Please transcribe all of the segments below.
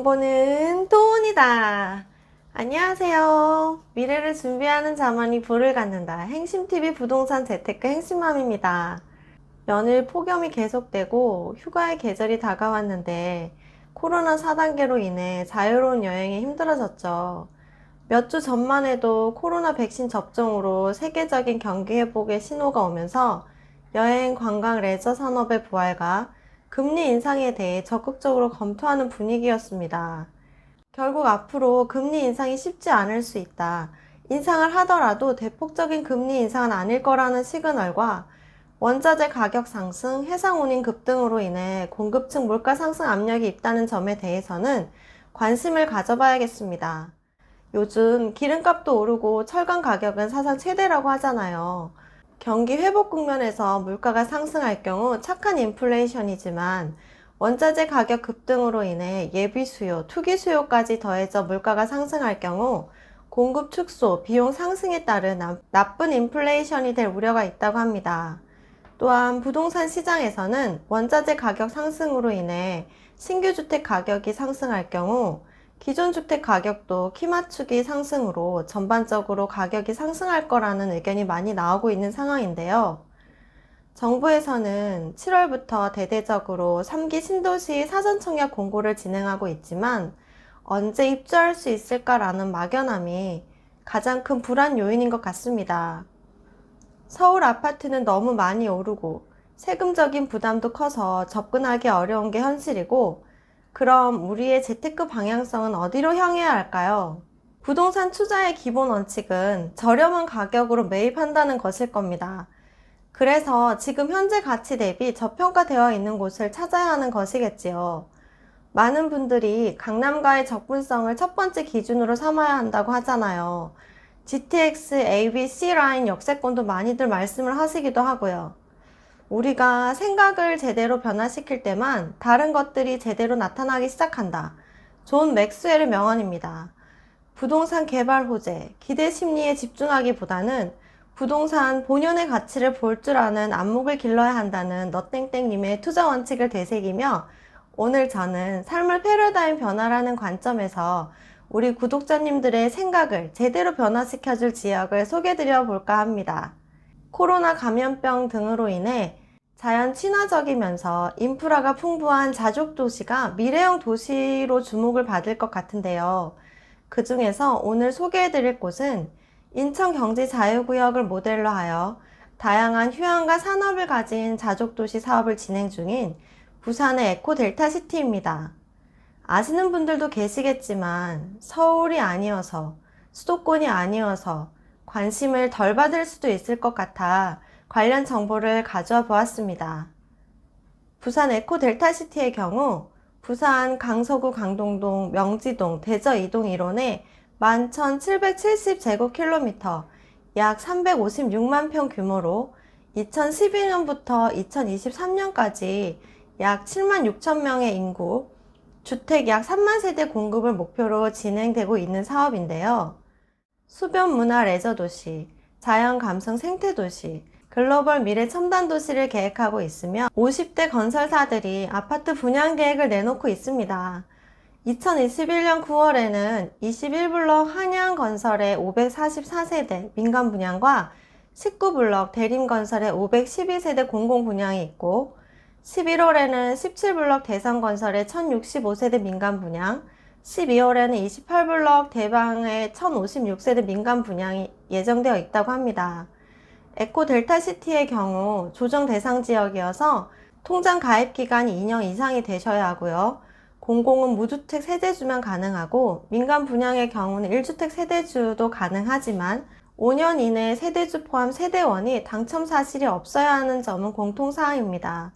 정보는 돈이다. 안녕하세요. 미래를 준비하는 자만이 부를 갖는다. 행심TV 부동산 재테크 행심맘입니다. 연일 폭염이 계속되고 휴가의 계절이 다가왔는데 코로나 4단계로 인해 자유로운 여행이 힘들어졌죠. 몇 주 전만 해도 코로나 백신 접종으로 세계적인 경기 회복의 신호가 오면서 여행, 관광, 레저 산업의 부활과 금리 인상에 대해 적극적으로 검토하는 분위기였습니다. 결국 앞으로 금리 인상이 쉽지 않을 수 있다. 인상을 하더라도 대폭적인 금리 인상은 아닐 거라는 시그널과 원자재 가격 상승, 해상 운임 급등으로 인해 공급층 물가 상승 압력이 있다는 점에 대해서는 관심을 가져봐야겠습니다. 요즘 기름값도 오르고 철강 가격은 사상 최대라고 하잖아요. 경기 회복 국면에서 물가가 상승할 경우 착한 인플레이션이지만 원자재 가격 급등으로 인해 예비 수요, 투기 수요까지 더해져 물가가 상승할 경우 공급 축소, 비용 상승에 따른 나쁜 인플레이션이 될 우려가 있다고 합니다. 또한 부동산 시장에서는 원자재 가격 상승으로 인해 신규 주택 가격이 상승할 경우 기존 주택 가격도 키 맞추기 상승으로 전반적으로 가격이 상승할 거라는 의견이 많이 나오고 있는 상황인데요. 정부에서는 7월부터 대대적으로 3기 신도시 사전청약 공고를 진행하고 있지만 언제 입주할 수 있을까라는 막연함이 가장 큰 불안 요인인 것 같습니다. 서울 아파트는 너무 많이 오르고 세금적인 부담도 커서 접근하기 어려운 게 현실이고, 그럼 우리의 재테크 방향성은 어디로 향해야 할까요? 부동산 투자의 기본 원칙은 저렴한 가격으로 매입한다는 것일 겁니다. 그래서 지금 현재 가치 대비 저평가되어 있는 곳을 찾아야 하는 것이겠지요. 많은 분들이 강남과의 접근성을 첫 번째 기준으로 삼아야 한다고 하잖아요. GTX, ABC 라인 역세권도 많이들 말씀을 하시기도 하고요. 우리가 생각을 제대로 변화시킬 때만 다른 것들이 제대로 나타나기 시작한다. 존 맥스웰의 명언입니다. 부동산 개발 호재, 기대 심리에 집중하기보다는 부동산 본연의 가치를 볼 줄 아는 안목을 길러야 한다는 너땡땡님의 투자 원칙을 되새기며, 오늘 저는 삶을 패러다임 변화라는 관점에서 우리 구독자님들의 생각을 제대로 변화시켜줄 지역을 소개드려 볼까 합니다. 코로나 감염병 등으로 인해 자연 친화적이면서 인프라가 풍부한 자족 도시가 미래형 도시로 주목을 받을 것 같은데요. 그 중에서 오늘 소개해드릴 곳은 인천경제자유구역을 모델로 하여 다양한 휴양과 산업을 가진 자족도시 사업을 진행 중인 부산의 에코델타시티입니다. 아시는 분들도 계시겠지만 서울이 아니어서, 수도권이 아니어서 관심을 덜 받을 수도 있을 것 같아 관련 정보를 가져와 보았습니다. 부산 에코델타시티의 경우 부산 강서구 강동동, 명지동, 대저 2동 1원에 11,770제곱킬로미터, 약 356만 평 규모로 2012년부터 2023년까지 약 7만 6천 명의 인구, 주택 약 3만 세대 공급을 목표로 진행되고 있는 사업인데요. 수변 문화 레저 도시, 자연 감성 생태 도시, 글로벌 미래 첨단 도시를 계획하고 있으며 50대 건설사들이 아파트 분양 계획을 내놓고 있습니다. 2021년 9월에는 21블럭 한양건설의 544세대 민간 분양과 19블럭 대림건설의 512세대 공공 분양이 있고, 11월에는 17블럭 대성건설의 1065세대 민간 분양, 12월에는 28블럭 대방의 1056세대 민간 분양이 예정되어 있다고 합니다. 에코델타시티의 경우 조정 대상 지역이어서 통장 가입 기간이 2년 이상이 되셔야 하고요. 공공은 무주택 세대주면 가능하고, 민간 분양의 경우는 1주택 세대주도 가능하지만 5년 이내 세대주 포함 세대원이 당첨 사실이 없어야 하는 점은 공통사항입니다.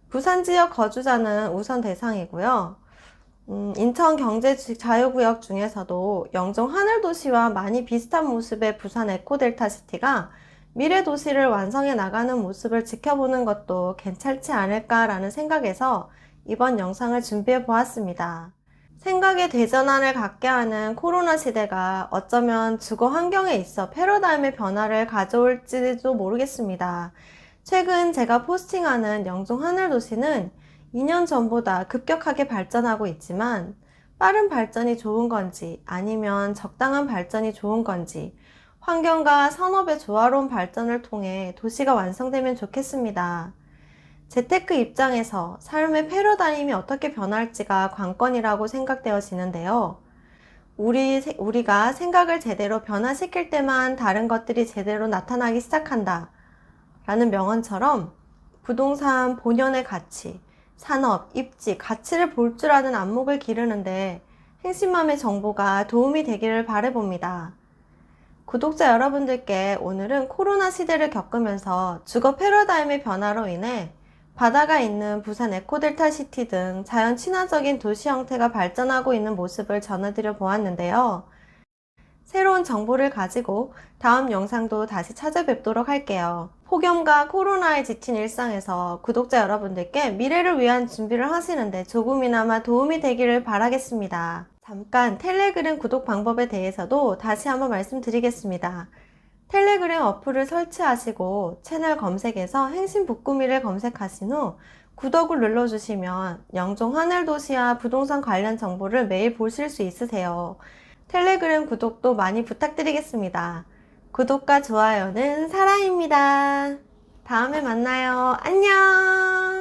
부산 지역 거주자는 우선 대상이고요. 인천경제자유구역 중에서도 영종 하늘도시와 많이 비슷한 모습의 부산 에코델타시티가 미래도시를 완성해 나가는 모습을 지켜보는 것도 괜찮지 않을까라는 생각에서 이번 영상을 준비해 보았습니다. 생각의 대전환을 갖게 하는 코로나 시대가 어쩌면 주거 환경에 있어 패러다임의 변화를 가져올지도 모르겠습니다. 최근 제가 포스팅하는 영종 하늘도시는 2년 전보다 급격하게 발전하고 있지만 빠른 발전이 좋은 건지 아니면 적당한 발전이 좋은 건지 환경과 산업의 조화로운 발전을 통해 도시가 완성되면 좋겠습니다. 재테크 입장에서 삶의 패러다임이 어떻게 변할지가 관건이라고 생각되어지는데요. 우리가 생각을 제대로 변화시킬 때만 다른 것들이 제대로 나타나기 시작한다. 라는 명언처럼 부동산 본연의 가치, 산업, 입지, 가치를 볼 줄 아는 안목을 기르는데 행신맘의 정보가 도움이 되기를 바라봅니다. 구독자 여러분들께 오늘은 코로나 시대를 겪으면서 주거 패러다임의 변화로 인해 바다가 있는 부산 에코델타시티 등 자연 친화적인 도시 형태가 발전하고 있는 모습을 전해드려 보았는데요. 새로운 정보를 가지고 다음 영상도 다시 찾아뵙도록 할게요. 폭염과 코로나에 지친 일상에서 구독자 여러분들께 미래를 위한 준비를 하시는데 조금이나마 도움이 되기를 바라겠습니다. 잠깐 텔레그램 구독 방법에 대해서도 다시 한번 말씀드리겠습니다. 텔레그램 어플을 설치하시고 채널 검색에서 행신북구미를 검색하신 후 구독을 눌러주시면 영종 하늘도시와 부동산 관련 정보를 매일 보실 수 있으세요. 텔레그램 구독도 많이 부탁드리겠습니다. 구독과 좋아요는 사랑입니다. 다음에 만나요. 안녕!